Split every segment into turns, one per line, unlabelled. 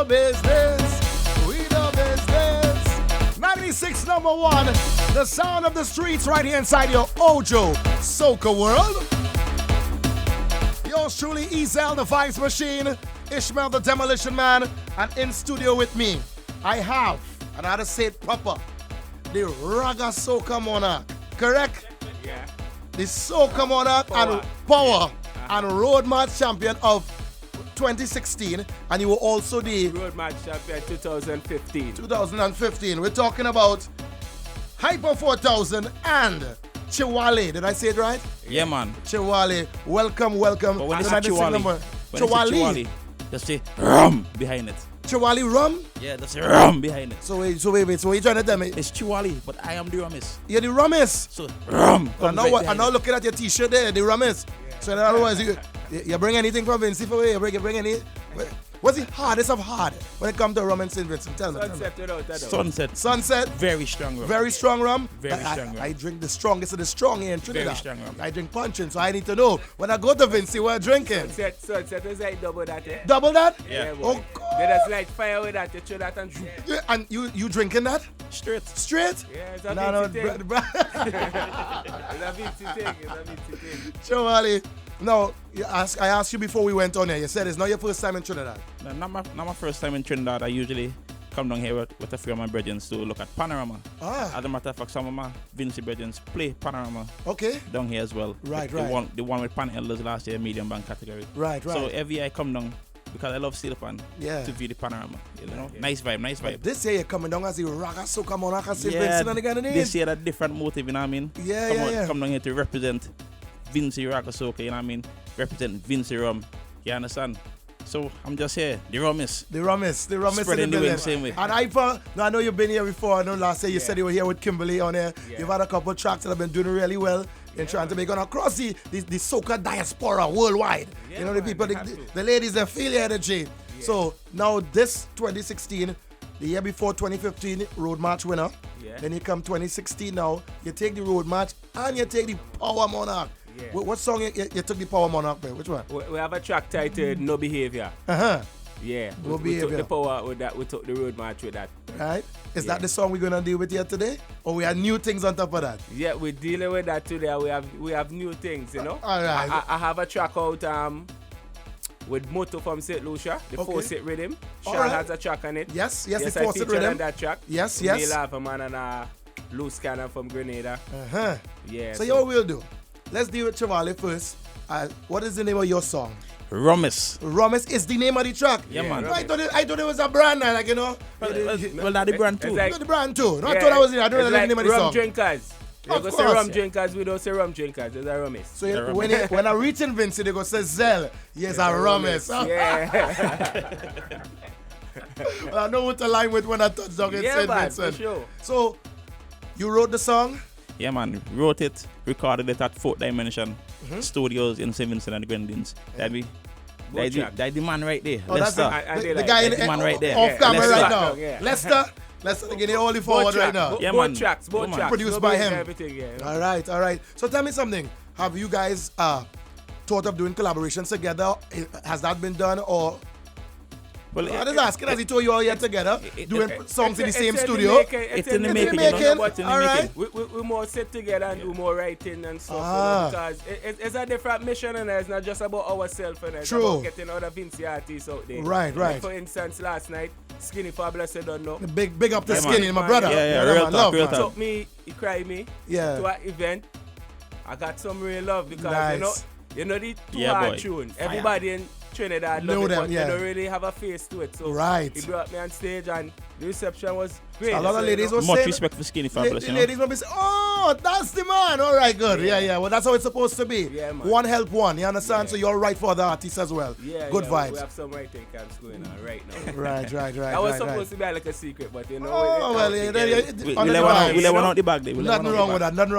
business. We the business. 96 number one. The sound of the streets right here inside your Ojo Soca world. Yours truly, Ezel, the Vibes Machine, Ishmael, the Demolition Man, and in studio with me, I have, and I had to say it proper, the Raga Soca Monarch. Correct?
Yeah.
The Soca Monarch and Power and Road March Champion of 2016, and you were also the
Road March Champion 2015.
2015. We're talking about Hypa 4000 and Chewalee. Did I say it right?
Yeah, man.
Chewalee. Welcome.
But when it's Chewalee, just say rum behind it.
Chewalee rum?
Yeah, just say rum behind it.
So wait. So what are you trying to tell me?
It's Chewalee, but I am the rummist.
You're the rummist.
So rum.
I'm now looking at your t-shirt there, the rummist. Yeah. So in other words, you bring anything from Vincent for you bring any. What's the hardest of hard when it comes to rum and St. Vincent? Tell me. Sunset.
Very strong rum.
Very strong rum.
Very strong rum.
I drink the strongest of the strong here in Trinidad.
Very strong rum.
I drink punching, so I need to know when I go to Vincent, what I'm drinking.
Sunset is like double that, eh?
Double that?
Yeah.
Oh, God.
They just like fire with that, you throw that and shoot.
Yeah, and you drinking that?
Straight.
Yeah, it's a Vincent thing. It's a Vincent thing.
Chewalee. Now, I asked you before we went on here. You said it's not your first time in Trinidad.
No, not my first time in Trinidad. I usually come down here with a few of my brethren to look at Panorama. As a matter of fact, some of my Vincent brethren play Panorama.
Okay.
Down here as well.
Right.
The one with Pan Elders last year, medium band category.
Right.
So every year I come down because I love Steel Pan to view the Panorama. You know, nice vibe.
But this year you're coming down as the Raga Soca Monarch and St. Vincent and again.
This year a different motive, you know what I mean? Come down here to represent Vinci Raga Soca, you know what I mean? Represent Vinci Rum. You understand? So I'm just here. The rummist.
Spreading the wind same way. And I know you've been here before. I know last year you said you were here with Kimberly on here. Yeah. You've had a couple of tracks that have been doing really well in trying to make on across the soca diaspora worldwide. Yeah, you know, the people, the ladies that feel your energy. Yeah. So now this 2016, the year before 2015, Road March winner. Yeah. Then you come 2016 now, you take the Road March and you take the Power Monarch. Yeah. What song you took the Power Monarch by? Which one?
We have a track titled No Behavior. Yeah.
No Behavior.
We took the Power with that. We took the Road March with that.
Right. Is that the song we're gonna deal with here today? Or we have new things on top of that?
Yeah, we're dealing with that today. We have new things, you know.
All right.
I have a track out with Moto from St. Lucia, the 4-sit rhythm. Sean has a track on it.
Yes, the 4-sit rhythm.
On that track.
Yes.
Neil Haverman and Loose Cannon from Grenada. Yeah.
So what we'll do? Let's deal with Chewalee first. What is the name of your song?
Rummis.
Rummis is the name of the track.
Yeah, man.
I thought it was a brand, like, you know.
Well, that's the brand too.
Like, the brand too. No, I thought I don't know the name of the song.
Rum drinkers. They go say rum drinkers, we don't say rum drinkers. There's a rummis.
So when I reach in Vincent, they go say Ezel. Yes, a rummis.
Yeah.
Well, I know what to line with when I touch down in St. Vincent.
For sure.
So, you wrote the song?
Yeah, man. Wrote it, recorded it at Fourth Dimension Studios in St. Vincent and the Grenadines. That's the man right there.
Oh, Lester. The guy in the man right there. Off camera right now. Yeah. Lester getting all the forward right now.
Both tracks.
Produced by him.
Everything, yeah.
All right. So tell me something. Have you guys thought of doing collaborations together? Has that been done or? Well, I was asking, as he told you all here together, doing songs in the same studio.
It's in the making.
All right.
We more sit together and do more writing and stuff. Because it's a different mission and it's not just about ourselves and it's about getting other Vinci artists out there.
Right.
Like for instance, last night, Skinny Fabulous, I don't know.
Big up to Skinny, my brother.
Yeah, real talk.
He took me, he cried me to an event. I got some real love because you know the two-hard tune. Everybody in Trinidad love it, but they don't really have a face to it. So he brought me on stage and the reception was great.
A lot of ladies were saying...
Much respect for Skinny Fabulous,
The ladies will be saying, oh, that's the man. All right, good. Yeah. Well, that's how it's supposed to be.
Yeah, man.
One help one, you understand? Yeah. So you're right for other artists as well.
Yeah,
good vibes.
We have some writing camps going on right now.
Right.
That was supposed to be like a secret, but you know...
Oh, well,
we let one out the bag there.
Nothing wrong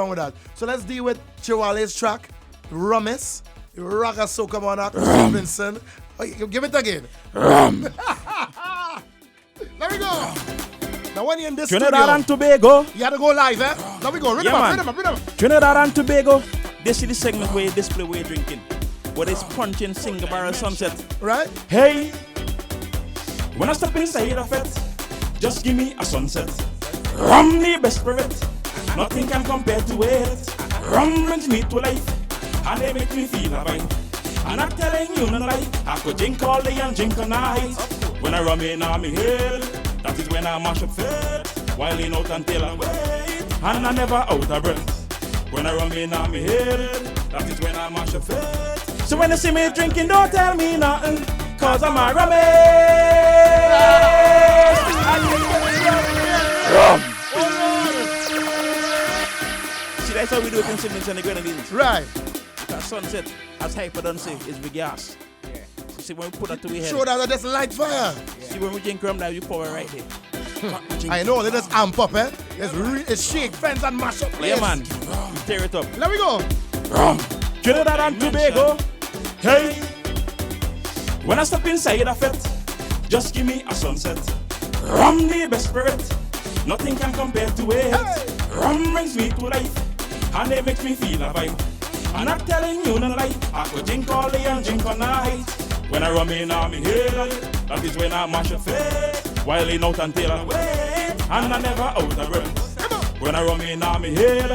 with that. So let's deal with Chewalee's track, Rummis, Raga Soca Monarch, Vincent. Oh, give it again. There we go. Now when you're in this
Trinidad
studio,
and Tobago.
You had to go live, eh? Now we go. Rhythm up.
Trinidad and Tobago. This is the segment where you display where you're drinking. Where it's punching single barrel sunset.
Right?
Hey.
When I step inside of it, just give me a sunset. Rum the best spirit, nothing can compare to it. Rum brings me to life, and they make me feel alive. I'm not telling you no lie, I could drink all day and drink all night. When I rum in on me head, that is when I mash up fit. Wilding out until I wait, and I never out of breath. When I rum in on me head, that is when I mash up fit. So when you see me drinking, don't tell me nothing, cause I'm a rummy. Rum.
See, that's how we do it in Simmons and the Grenadines.
Right.
Because sunset, as Hypa done say, is big gas. Yeah. So see, when we put that to we head.
Show that just light fire.
Yeah. See, when we drink rum now, you pour it right here.
I know, they just amp up, eh? It's shake, fence and mash up.
Yeah, man. We tear it up.
Let me go.
Rum. Trinidad and Tobago. Hey. When I step inside of it, just give me a sunset. Rum the best spirit, nothing can compare to it. Hey. Rum brings me to life, and it makes me feel alive. I'm not telling you no lie, I could drink all day and drink all night. When I rum in on me head, that is when I mash a fit. Wilding out until I wait, and I never out of breath. When I rum in on me head,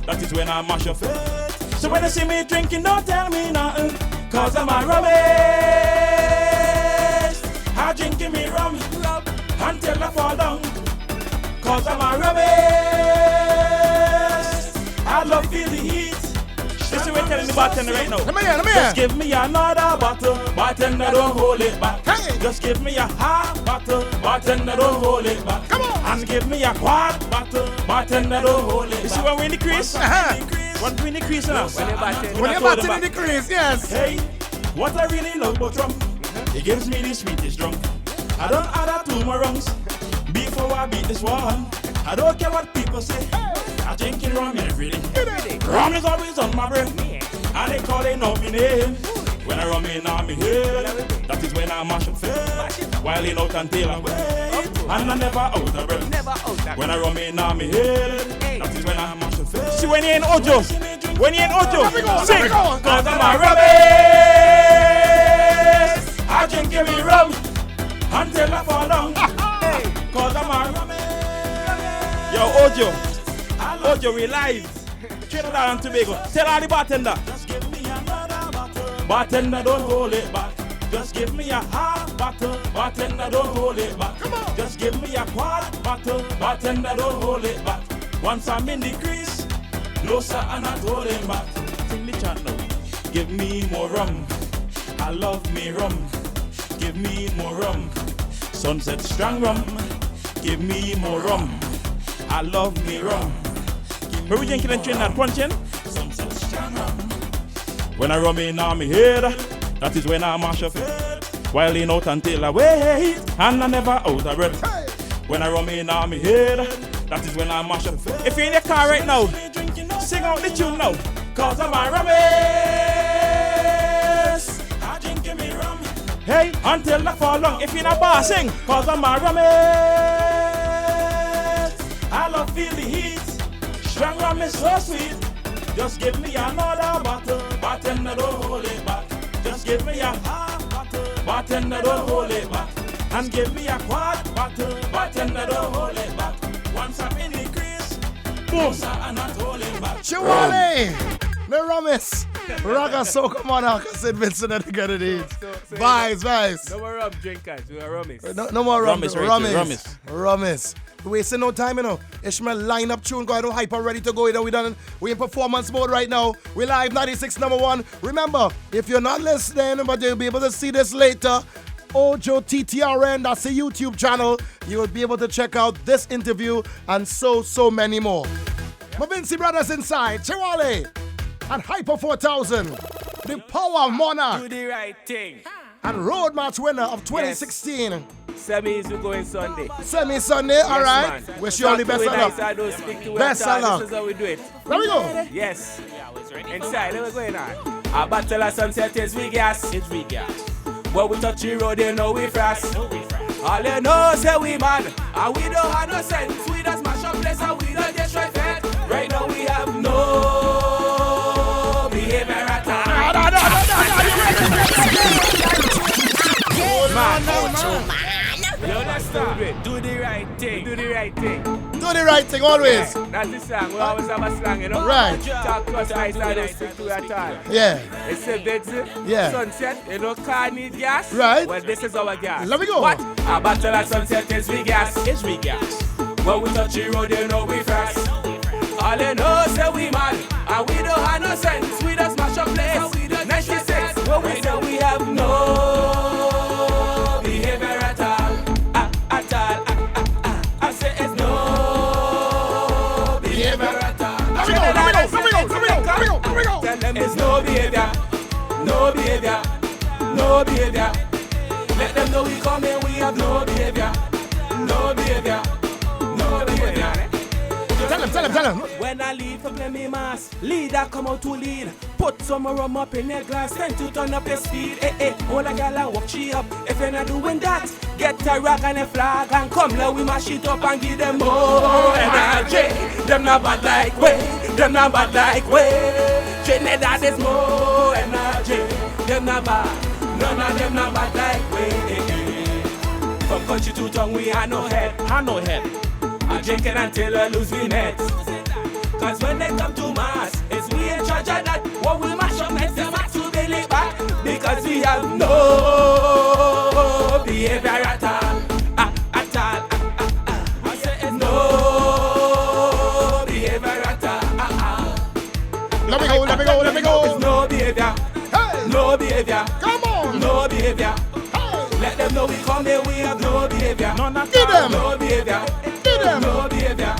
that is when I mash a fit. So when you see me drinking, don't tell me nothing, cause I'm a rubbish. I drinking me rum until I fall down, cause I'm a rubbish. I love feel the heat.
This is what we're telling the bartender right now.
Let me hear.
Just give me another bottle, bartender, don't hold it back.
Hey.
Just give me a half bottle, bartender, don't hold it back.
Come on.
And give me a quart bottle, bartender, don't hold it back.
You see when we're in the crease? When we're in the crease now.
When you're batting in the crease, yes.
Hey, what I really love about rum, it gives me the sweetest drunk. I don't add 2 more rungs before I beat this one. I don't care what people say, I drinking rum every day. Rum is always on my brain, and they calling out my name. When I rum in on me head, that is when I mash up fit. Wilding out until I wait, and I never out of breath. When I rum in on me head, that is when I mash up fit.
See when you're in Ojo, sing,
cause I'm a rubbish. I drink give me rum until I fall down, cause I'm a rubbish.
Yo, Ojo, we live. Trinidad and Tobago. Tell all the bartender.
Just give me another bottle, bartender, don't hold it back. Just give me a half bottle, bartender, don't hold it back. Come on. Just give me a quart bottle, bartender, don't hold it back. Once I'm in the crease, no sir, I'm not holding back.
Sing the chant now.
Give me more rum, I love me rum. Give me more rum, sunset strong rum. Give me more rum, I love me rum.
Where we drinking and Trinidad punching?
Sunset strong rum. When I rum in on me head, that is when I mash up it. Wilding out until I wait, and I never out of breath. When I rum in on me head, that is when I mash up it.
If you're in your car right now, sing out the tune now.
Cause I'm a rubbish. I drink me rum,
Hey,
until I fall down.
if you're in a bar, sing.
Cause I'm a rubbish. I love feel the heat. Strong rum is so sweet. Just give me another bottle, bartender, don't hold it back. Just give me a half bottle, bartender, don't hold it back. And give me a quart bottle, bartender, don't hold it back. Once I'm in the crease, boom, sir, I'm not holding back.
Chewalee, the rummies. Raga soca monarch, St. Vincent and the Grenadines. Vibes.
No more rum drinkers, we are rummies.
No more
Rummies.
Rummies. We wasting no time, you know. Ishmael line up tune, go ahead and Hypa ready to go. You know, we in performance mode right now. We live 96 #1. Remember, if you're not listening, but you'll be able to see this later, Ojo TTRN, that's the YouTube channel. You will be able to check out this interview and so many more. My Vincent brothers inside, Chewalee and Hypa 4000, the power of Monarch.
Do the right thing.
And road match winner of 2016.
Yes. Semis we going Sunday.
Sunday,
yes,
alright. Wish you all the best of luck.
I don't speak to
best of luck.
This is how we do it.
Let me go.
Yes. Inside, what's going on? A battle of sunset is we gas.
It's we gas.
But we touch the road, you know we fast. All you know say we man, and we don't have no sense. We just mash up place and we don't destroy fed. Right now we have no behavior at all. let's start with do the right thing. Do the right thing.
Do the right thing always.
Yeah, that's the song. We always have a slang, you know?
Right.
Talk to us nice and don't stick to your time.
Yeah.
It's a Vincent.
Yeah.
Sunset. You know, car need gas.
Right.
Well, this is our gas.
Let me go.
What? A battle at Sunset is we gas.
It's we gas.
When we touch the road, you know we fast. All they know say we mad, and we don't have no sense. We just smash up place. 96, when we say we have no behavior at all. At all. I say it's no behavior at all.
Let me go.
Tell them it's no behavior. No behavior. No behavior. Let them know we come here, we have no behavior. No behavior. No behavior.
Tell him.
When I leave for play me mass, leader come out to lead. Put some rum up in their glass, then to turn up your speed. All a gal walk she up. If you're not doing that, get a rock and a flag and come let we mash it up and give them more energy. Them not bad like way. Them not bad like way. Trinidad is more energy. Them not bad. None of them not bad like way. From country to tongue we have no head. I drink it until I lose me net. Cause when they come to mass, it's we in charge of that. What we mash up next, them have to be laid back. Because we have no behavior at all. At all. I say it's no behavior at all.
Let me go.
It's no behavior.
Hey.
No behavior.
Come on.
No behavior.
Hey.
Let them know we come here, we have no behavior.
Give them.
No behavior. No behavior.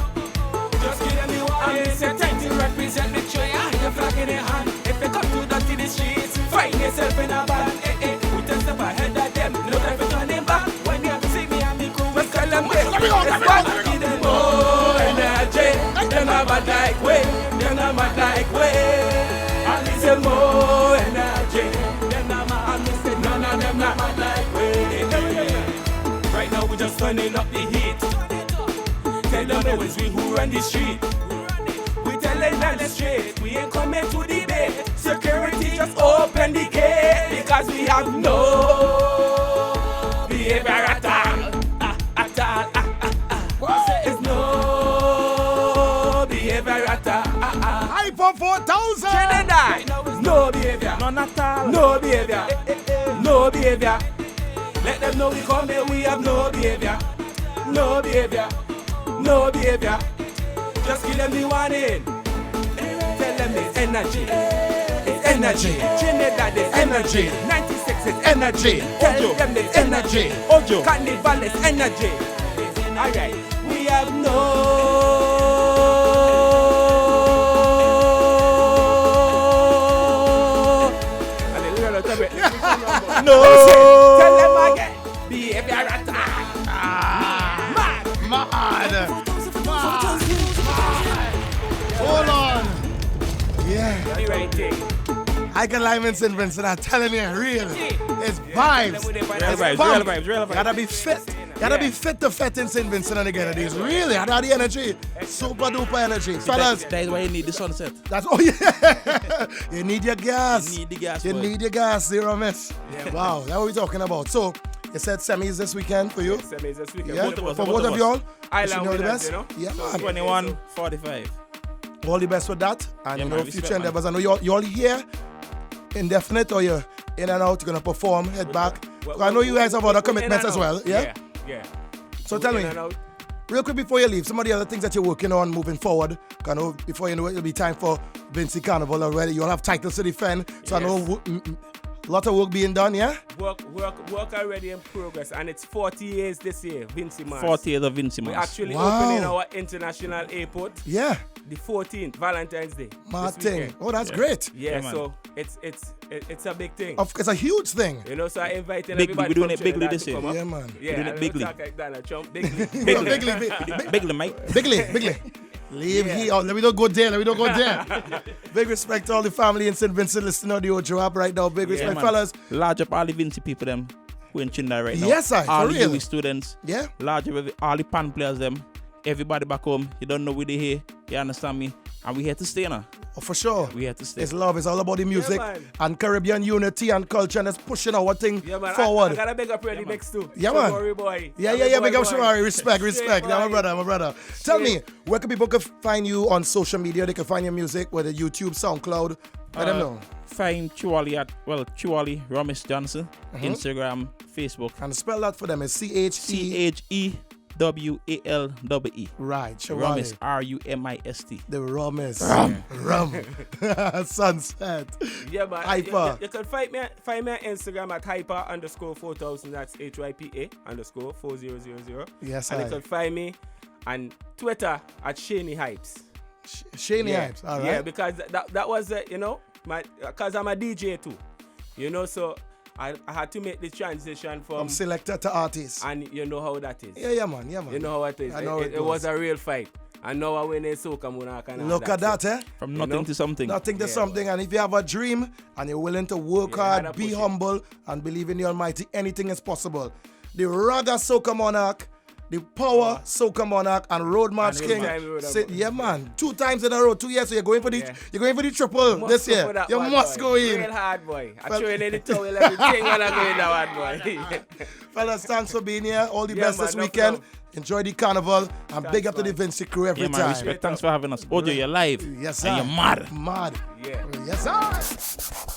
Just give them the one. And it's a time to represent the tree. And your flag in your hand. If they come to dirty the streets, find yourself in a band. We just step ahead of them. No time for turning back. When you see me and me crew, we tell them this.
Let me go.
Give them more energy. They're not bad like way. They're not bad like way. And it's a more energy. They're not mad. And we say none of them not bad like way. Right now we just turning up the heat. Tell them know it's we who run the street. We tell them the straight. We ain't coming to debate. Security just open the gate. Because we have no behavior at all. At all. It's no behavior at all.
Hypa 4000.
Trinidad. No behavior.
None at all.
No behavior. No behavior. Let them know we come here, we have no behavior. No behavior. No behavior. Just give them the warning. Tell them it's energy. It's energy. Trinidad is energy. 96 is energy. Tell them it's energy. Carnival is energy. Alright. We have no. No. Tell them again. Behavior attack.
Mad. Hold on. Yeah.
The right thing.
I can lie in St. Vincent. I'm telling you, real. It's vibes.
Real vibes.
Gotta be fit. Gotta be fit to fet in St. Vincent and again. It is really. I got the energy. Super duper energy. Fellas.
That's why you need the sunset.
That's you need your gas.
You need the gas.
You need your gas. Zero miss. Yeah, wow. That's what we're talking about. So, you said semis this weekend for you?
Semis this weekend.
Yeah, for both of y'all.
Island
the
winners,
best.
you know?
Yeah,
So
man.
21-45.
All the best with that. And
Yeah,
you
man,
know,
respect,
future
man.
endeavors. I know you're all here, indefinite, or you're in and out, you're going to perform, head back. I know you guys have other commitments as well. Yeah?
Yeah.
So tell me, real quick before you leave, some of the other things that you're working on moving forward. I know before you know it, it'll be time for Vincent Carnival already. You'll have titles to defend. So
Yes.
I know a lot of work being done, yeah?
Work already in progress, and it's 40 years this year, Vincent Mars.
40 years of Vincent
We're
Mars.
actually
Wow.
opening our international airport
Yeah.
the 14th, Valentine's Day.
Mad
this
thing.
weekend.
Oh, that's great.
Yeah,
man.
so it's a big thing.
It's a huge thing.
You know, so I invited
Big-
everybody.
we're doing
from
it bigly
Trinidad
this
to
year.
come up.
Yeah, man.
Yeah,
doing it
I
bigly.
don't talk like Donald Trump. Bigly.
Bigly, mate.
Bigly. Leave here. Oh, let me don't go there. Big respect to all the family in St. Vincent listening to the Ojo app right now. Big respect,
man.
fellas.
Large up all the Vinci people them who in Trinidad right now.
Yes, sir,
all
for
the
real.
UWI students.
Yeah.
Large up all the pan players them. Everybody back home. You don't know where they here. You understand me? And we here to stay now.
Oh, for sure.
We have to stay.
It's love. It's all about the music and Caribbean unity and culture, and it's pushing our thing forward.
I gotta big up Ready Mix too.
Yeah, man.
Boy.
Yeah. Big up Chewalee. Respect. Yeah, my brother. Tell me, where can people find you on social media? They can find your music, whether YouTube, SoundCloud. I don't know.
Find Chewalee at Chewalee Romis Johnson, Instagram, Facebook.
And spell that for them. It's CHEWALE. Right,
Romis, RUMIST.
The Romis. Rum. Sunset.
Yeah, man.
Hypa.
You can find me on Instagram at Hypa_4000. That's HYPA_4000.
Yes,
and you can find me on Twitter at Chewalee Hypes.
Chewalee Hypes, all right.
Yeah, because that was, because I'm a DJ too. So I had to make the transition from
selector to artist.
And you know how that is.
Yeah, man.
You know how it is. It was a real fight. I know I win in Soca Munaka.
Look at that, eh?
From nothing to something.
Nothing to something. And if you have a dream and you're willing to work hard, be humble, and believe in the Almighty, anything is possible. The Raga Soca Monarch, the Power Soca Monarch, and Road March King. Yeah, man. 2 times in a row, 2 years. So you're going for the triple this year. You must go in.
Real hard, boy. I throw in the towel, everything when I go in that one, boy.
Fellas, thanks for being here. All the best this weekend. Enjoy the carnival, and big up to the Vincent crew every time.
Respect. Thanks for having us. Ojo, you're live.
Yes, sir.
And you're mad.
Mad.
Yeah.
Yes, sir.